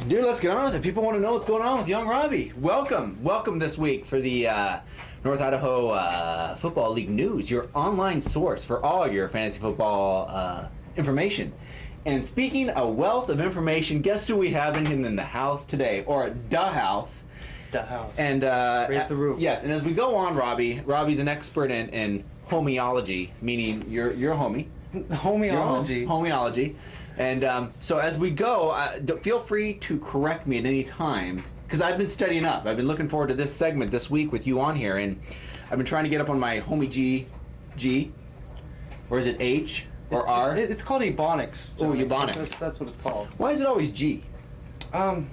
Dude, let's get on with it. People want to know what's going on with young Robby. Welcome this week for the N.Idaho Football League News, your online source for all your fantasy football information. And speaking a wealth of information, guess who we have in the house today, or the house? The house. And raise the roof. Yes, and as we go on, Robby's an expert in homeology, meaning you're a homie. Homeology. Homeology. And so as we go, feel free to correct me at any time, because I've been studying up. I've been looking forward to this segment this week with you on here, and I've been trying to get up on my homie G, or is it H or R? It's called Ebonics. Oh, Ebonics. That's what it's called. Why is it always G? A,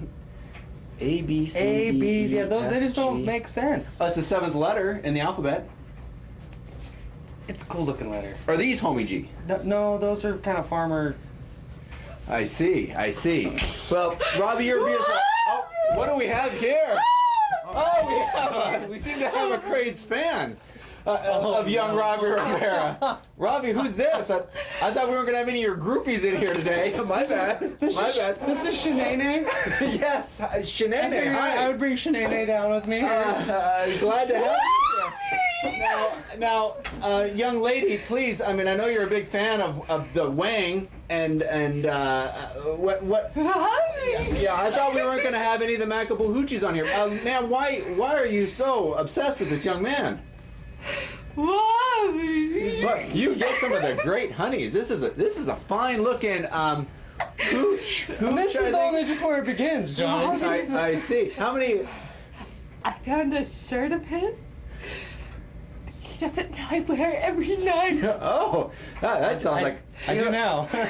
B, C, A, D, B, E, yeah, those, F, they just G. don't make sense. That's the 7th letter in the alphabet. It's a cool looking letter. Are these homie G? No, those are kind of farmer. I see. Well, Robby, you're beautiful. Oh, what do we have here? Oh, we seem to have a crazed fan of young Robby Rivera. Robby, who's this? I thought we weren't going to have any of your groupies in here today. My bad. This is Shanae. Yes, Shanae. Hi. I would bring Shanae down with me. Glad to have you. Now, young lady, please. I mean, I know you're a big fan of the Wang and what? Yeah, I thought we weren't going to have any of the Mackable Hoochies on here. Ma'am, why are you so obsessed with this young man? Look, you get some of the great honeys. This is a fine looking hooch. This is only just where it begins, John. I see. How many? I found a shirt of his. He doesn't know I wear it every night. Oh, that sounds like I do now. You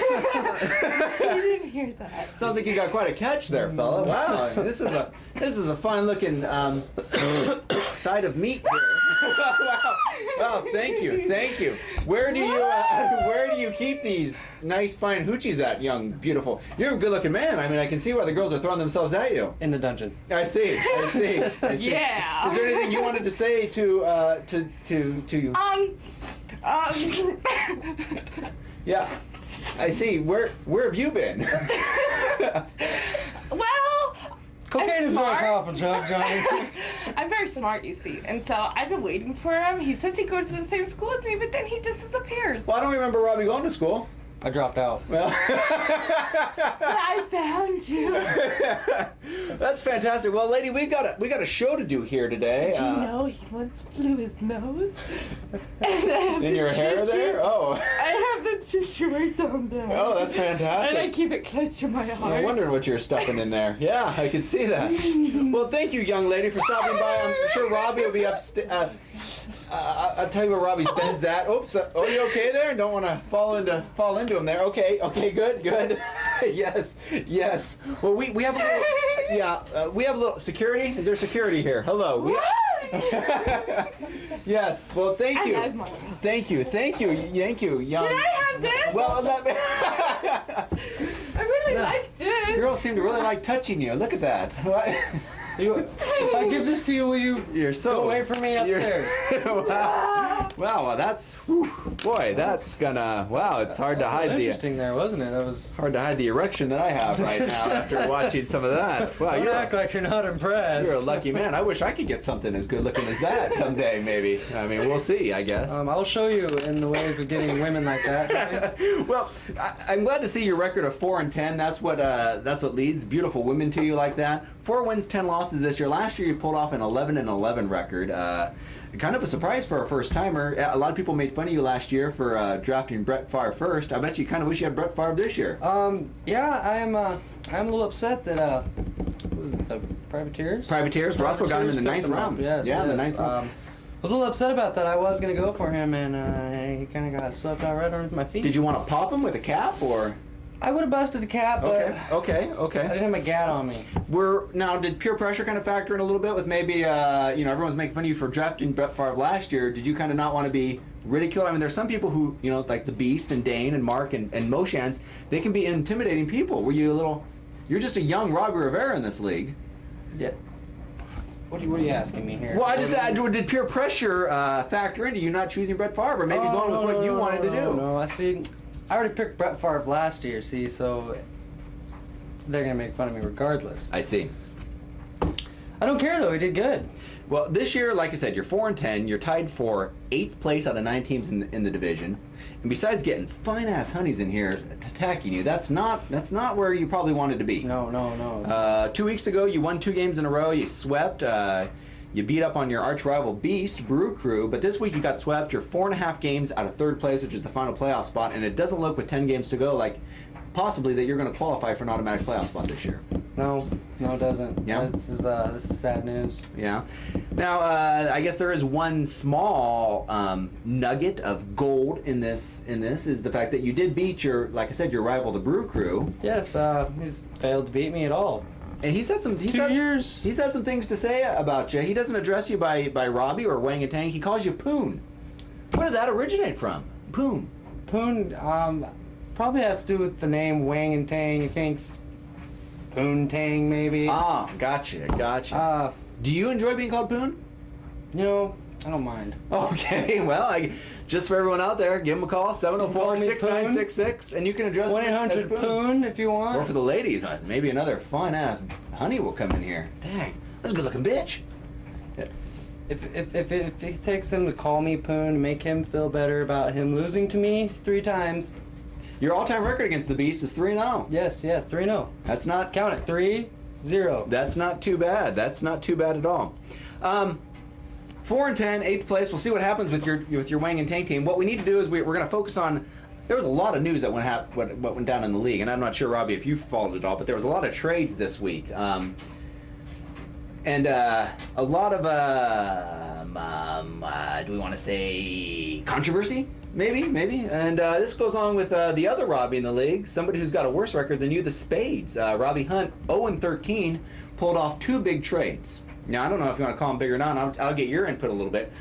didn't hear that. Sounds like you got quite a catch there, fella. Wow, this is a fine looking side of meat here. Wow, thank you. Where do you keep these nice fine hoochies at, young beautiful? You're a good looking man. I mean, I can see why the girls are throwing themselves at you. In the dungeon. I see. Yeah. Is there anything you wanted to say to you? Yeah, I see. Where have you been? Well, Cocaine is very powerful, Johnny. I'm very smart, you see, and so I've been waiting for him. He says he goes to the same school as me, but then he just disappears. Well, I don't remember Robby going to school. I dropped out. Well, But I found you. that's fantastic. Well, lady, we got a show to do here today. Did you know he once blew his nose? And In your hair there? Oh. I have the tissue right down there. Oh, that's fantastic. And I keep it close to my heart. I wondered what you were stuffing in there. Yeah, I can see that. Well, thank you, young lady, for stopping by. I'm sure Robby will be upstairs. I'll tell you where Robby's bed's at. Oops. Oh, you okay there? Don't want to fall into him there. Okay, good. Yes. Well, we have a little, we have a little security. Is there security here? Hello. Yes. Well, thank you. I love mine. Thank you, young. Can I have this? Well, I really like this. girls seem to really like touching you. Look at that. If I give this to you, will you You're so go away from me upstairs? Wow, that's boy, that's gonna it's hard to hide the Interesting there, wasn't it? That was hard to hide the erection that I have right now after watching some of that. Wow, Don't act like you're not impressed. you're a lucky man. I wish I could get something as good looking as that someday, maybe. I mean, we'll see, I guess. I'll show you in the ways of getting women like that. Well, I'm glad to see your record of 4-10. That's what leads beautiful women to you like that. 4 wins, 10 losses this year. Last year you pulled off an 11-11 record. Kind of a surprise for a first timer. A lot of people made fun of you last year for drafting Brett Favre first. I bet you kind of wish you had Brett Favre this year. Yeah, I'm a little upset that what was it, the Privateers? Privateers. Roscoe got him in the 9th round. Yes, yeah, in the 9th round. I was a little upset about that. I was going to go for him, and he kind of got swept out right underneath my feet. Did you want to pop him with a cap, or? I would have busted the cap, but Okay. I didn't have my gat on me. Now, did peer pressure kind of factor in a little bit with maybe, everyone's making fun of you for drafting Brett Favre last year. Did you kind of not want to be ridiculed? I mean, there's some people who, like the Beast and Dane and Mark and Moshans, they can be intimidating people. Were you you're just a young Robby Rivera in this league. Yeah. What are you asking me here? Well, I just did peer pressure factor into you not choosing Brett Favre, or maybe going with what you wanted to do? No, I already picked Brett Favre last year, see, so they're gonna make fun of me regardless. I see. I don't care though. He did good. Well, this year, like I said, you're 4-10. You're tied for 8th place out of 9 teams in the division. And besides getting fine-ass honeys in here attacking you, that's not where you probably wanted to be. No. 2 weeks ago, you won 2 games in a row. You swept. You beat up on your arch rival Beast, Brew Crew. But this week you got swept. You're 4.5 games out of 3rd place, which is the final playoff spot. And it doesn't look with 10 games to go like possibly that you're going to qualify for an automatic playoff spot this year. No, it doesn't. Yeah? This is sad news. Yeah. Now, I guess there is one small nugget of gold in this is the fact that you did beat like I said, your rival, the Brew Crew. Yes, he's failed to beat me at all. And he said some. 2 years. He's had some things to say about you. He doesn't address you by Robby or Wang Tang. He calls you Poon. Where did that originate from? Poon. Poon, probably has to do with the name Wang and Tang. He thinks Poon Tang, maybe. Ah, gotcha. Do you enjoy being called Poon? You know, I don't mind. Okay, well, just for everyone out there, give him a call, 704-6966, and you can address 1-800-POON if you want. Or for the ladies, maybe another fun-ass honey will come in here. Dang, that's a good-looking bitch. If it takes them to call me Poon to make him feel better about him losing to me 3 times. Your all-time record against the Beast is 3-0. Yes, 3-0. That's not... Count it, 3-0. That's not too bad. That's not too bad at all. 4-10, 8th place. We'll see what happens with your Wang and Tang team. What we need to do is we're going to focus on. There was a lot of news that went down in the league, and I'm not sure, Robby, if you followed it all, but there was a lot of trades this week, and a lot of do we want to say controversy? Maybe. And this goes on with the other Robby in the league, somebody who's got a worse record than you, the Spades. Robbie Hunt, 0-13, pulled off 2 big trades. Now, I don't know if you want to call them big or not. I'll get your input a little bit.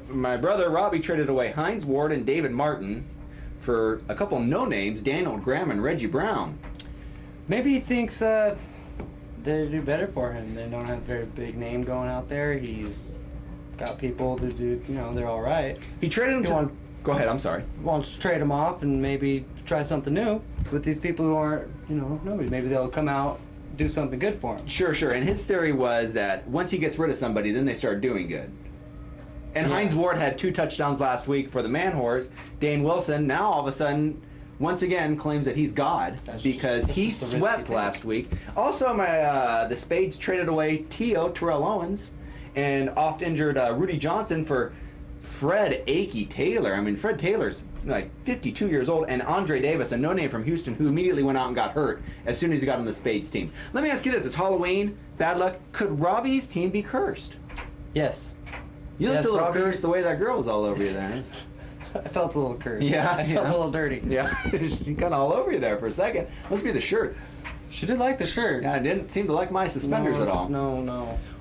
My brother, Robby, traded away Hines Ward and David Martin for a couple no-names, Daniel Graham and Reggie Brown. Maybe he thinks they do better for him. They don't have a very big name going out there. He's got people that do, they're all right. He traded them Go ahead, I'm sorry. Wants to trade them off and maybe try something new with these people who aren't, nobody. Maybe they'll come out, do something good for him. Sure. And his theory was that once he gets rid of somebody, then they start doing good. And yeah. Hines Ward had 2 touchdowns last week for the Man Whores. Dane Wilson, now all of a sudden, once again, claims that he's God because he swept last week. Also, the Spades traded away T.O. Terrell Owens and oft-injured Rudy Johnson for Fred Akey Taylor. I mean, Fred Taylor's like 52 years old, and Andre Davis, a no-name from Houston, who immediately went out and got hurt as soon as he got on the Spades team. Let me ask you this. It's Halloween. Bad luck. Could Robby's team be cursed? Yes. You looked a little cursed the way that girl was all over you there. I felt a little cursed. Yeah. I felt a little dirty. Yeah. She got all over you there for a second. Must be the shirt. She did like the shirt. Yeah, I didn't seem to like my suspenders at all. No.